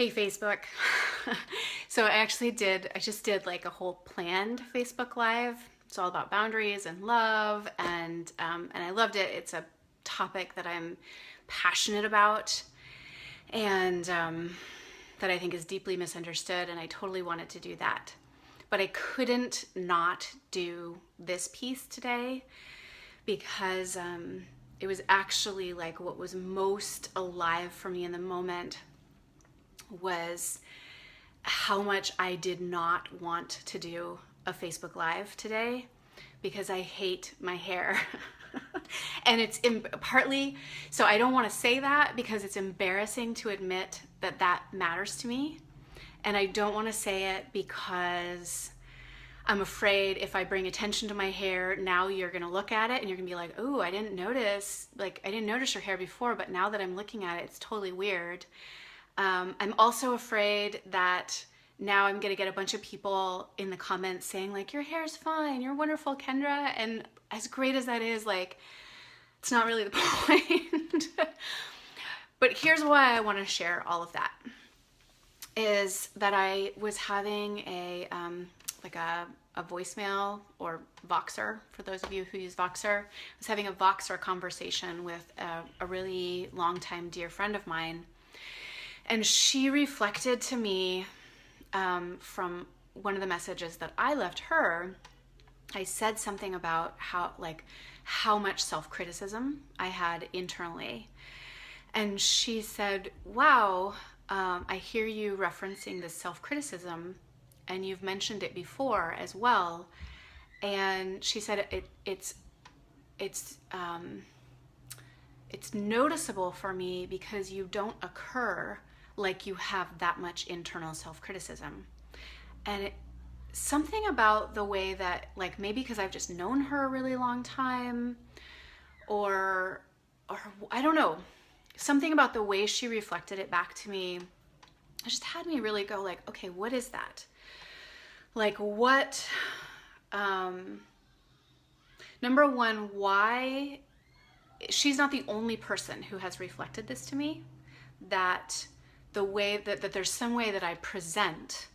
Hey Facebook. So I just did like a whole planned Facebook Live. It's all about boundaries and love, and I loved it. It's a topic that I'm passionate about, and that I think is deeply misunderstood, and I totally wanted to do that. But I couldn't not do this piece today because it was actually like what was most alive for me in the moment was how much I did not want to do a Facebook Live today because I hate my hair. And it's partly, so I don't want to say that because it's embarrassing to admit that that matters to me. And I don't want to say it because I'm afraid if I bring attention to my hair, now you're going to look at it and you're going to be like, oh, I didn't notice your hair before, but now that I'm looking at it, it's totally weird. I'm also afraid that now I'm going to get a bunch of people in the comments saying like, your hair's fine, you're wonderful, Kendra. And as great as that is, like, it's not really the point. But here's why I want to share all of that, is that I was having a voicemail, or Voxer, for those of you who use Voxer. I was having a Voxer conversation with a really longtime dear friend of mine. And she reflected to me from one of the messages that I left her. I said something about how much self-criticism I had internally. And she said, wow, I hear you referencing this self-criticism, and you've mentioned it before as well. And she said it's noticeable for me because you don't occur like you have that much internal self-criticism. And something about the way that, like, maybe because I've just known her a really long time, or I don't know, something about the way she reflected it back to me just had me really go like, okay, what is that? Like, what, number one, why she's not the only person who has reflected this to me, that the way that there's some way that I present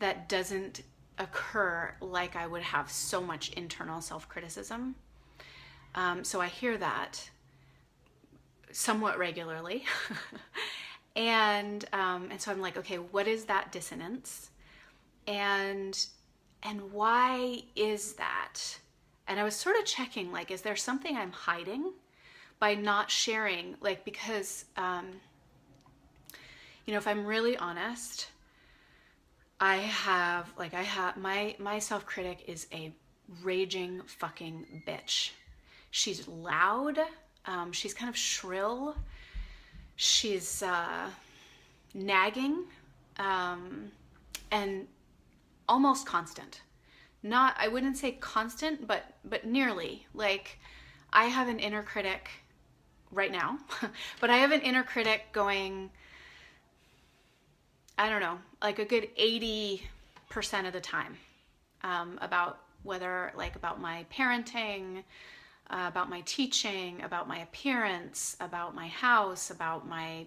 that doesn't occur like I would have so much internal self-criticism. So I hear that somewhat regularly. And so I'm like, okay, what is that dissonance? And why is that? And I was sort of checking, like, is there something I'm hiding by not sharing? Like, because, if I'm really honest, my self-critic is a raging fucking bitch. She's loud. She's kind of shrill. She's nagging, and almost constant. I wouldn't say constant, but nearly. Like, I have an inner critic right now, but I have an inner critic going, I don't know, like a good 80% of the time, about about my parenting, about my teaching, about my appearance, about my house, about my,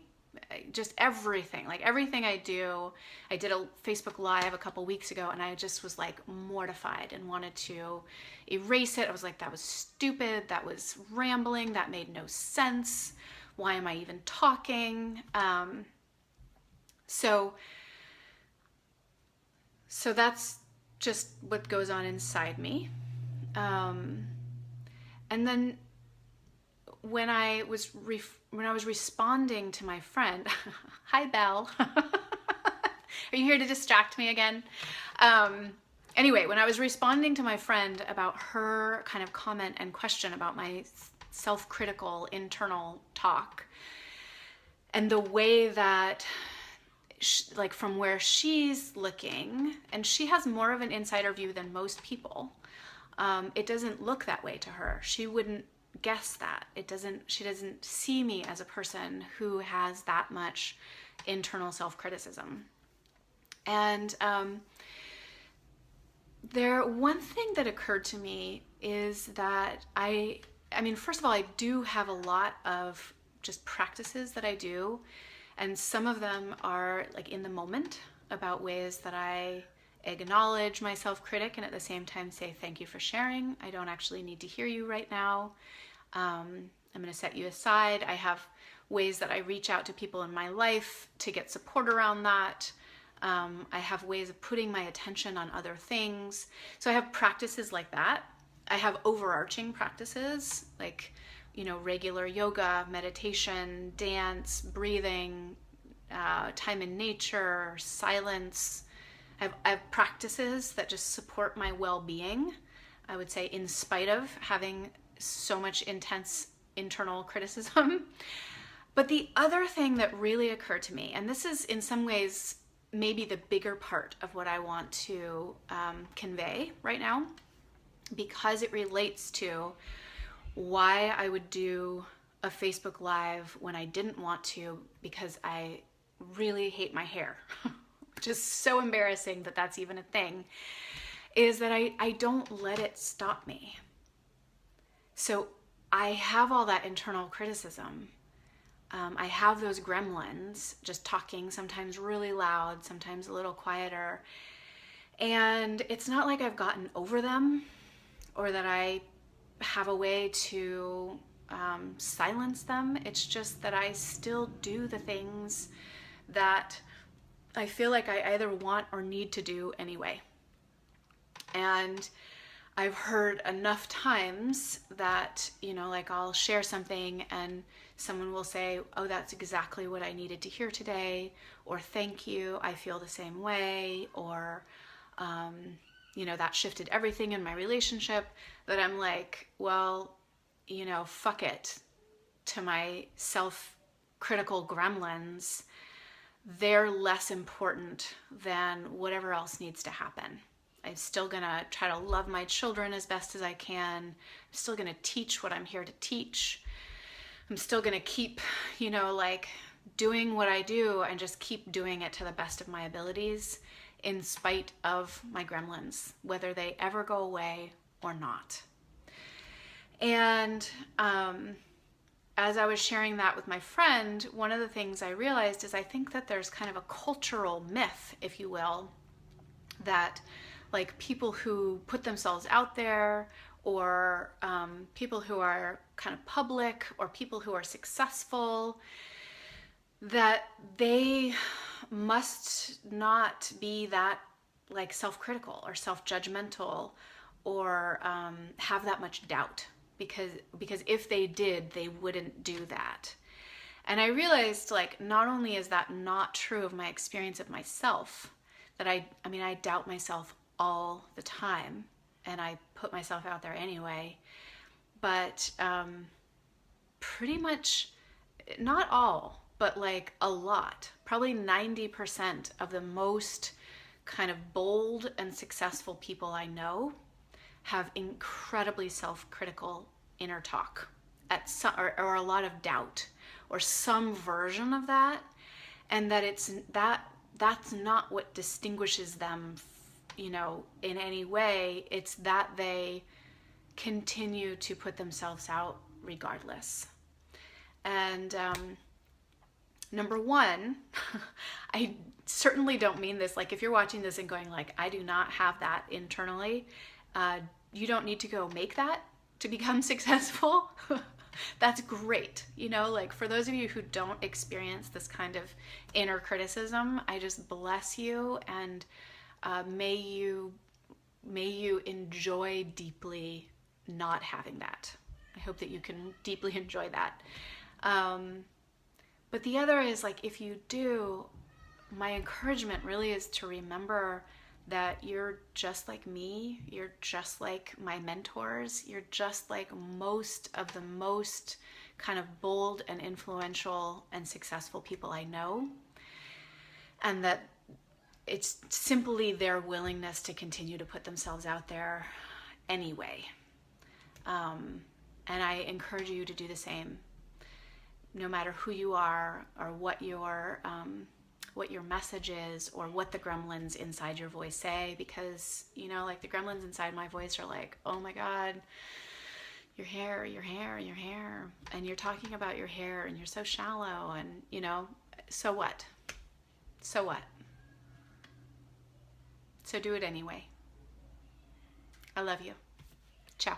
just everything, like everything I do. I did a Facebook Live a couple weeks ago, and I just was like mortified and wanted to erase it. I was like, that was stupid. That was rambling. That made no sense. Why am I even talking? So that's just what goes on inside me. And then when I was responding to my friend, hi Belle, are you here to distract me again? Anyway, when I was responding to my friend about her kind of comment and question about my self-critical internal talk, and the way that, like, from where she's looking, and she has more of an insider view than most people, it doesn't look that way to her. She wouldn't guess that. She doesn't see me as a person who has that much internal self-criticism. And one thing that occurred to me is that I mean, first of all, I do have a lot of just practices that I do. And some of them are like in the moment about ways that I acknowledge my self-critic and at the same time say, thank you for sharing. I don't actually need to hear you right now. I'm going to set you aside. I have ways that I reach out to people in my life to get support around that. I have ways of putting my attention on other things. So I have practices like that. I have overarching practices like, regular yoga, meditation, dance, breathing, time in nature, silence. I have practices that just support my well-being, I would say, in spite of having so much intense internal criticism. But the other thing that really occurred to me, and this is in some ways maybe the bigger part of what I want to convey right now, because it relates to why I would do a Facebook Live when I didn't want to, because I really hate my hair, which is so embarrassing that that's even a thing, is that I don't let it stop me. So I have all that internal criticism. I have those gremlins just talking, sometimes really loud, sometimes a little quieter. And it's not like I've gotten over them or that I have a way to silence them. It's just that I still do the things that I feel like I either want or need to do anyway. And I've heard enough times that, like I'll share something and someone will say, oh, that's exactly what I needed to hear today, or thank you, I feel the same way, or, that shifted everything in my relationship, that I'm like, well, fuck it, to my self-critical gremlins, they're less important than whatever else needs to happen. I'm still gonna try to love my children as best as I can. I'm still gonna teach what I'm here to teach. I'm still gonna keep, doing what I do and just keep doing it to the best of my abilities in spite of my gremlins, whether they ever go away or not. And as I was sharing that with my friend, one of the things I realized is I think that there's kind of a cultural myth, if you will, that like people who put themselves out there, or people who are kind of public, or people who are successful, that they must not be that like self-critical or self-judgmental or have that much doubt, because if they did, they wouldn't do that. And I realized, like, not only is that not true of my experience of myself, that I doubt myself all the time, and I put myself out there anyway, but pretty much, not all, but like a lot, probably 90% of the most kind of bold and successful people I know have incredibly self-critical inner talk at some, or a lot of doubt or some version of that, and that that's not what distinguishes them, in any way. It's that they continue to put themselves out regardless. And number one, I certainly don't mean this, like if you're watching this and going like, I do not have that internally, you don't need to go make that to become successful. That's great. Like for those of you who don't experience this kind of inner criticism, I just bless you, and may you enjoy deeply not having that. I hope that you can deeply enjoy that. But the other is, like, if you do, my encouragement really is to remember that you're just like me, you're just like my mentors, you're just like most of the most kind of bold and influential and successful people I know, and that it's simply their willingness to continue to put themselves out there anyway. And I encourage you to do the same, no matter who you are or what your message is or what the gremlins inside your voice say, because, like the gremlins inside my voice are like, oh my God, your hair, and you're talking about your hair and you're so shallow. And, so what? So what? So do it anyway. I love you. Ciao.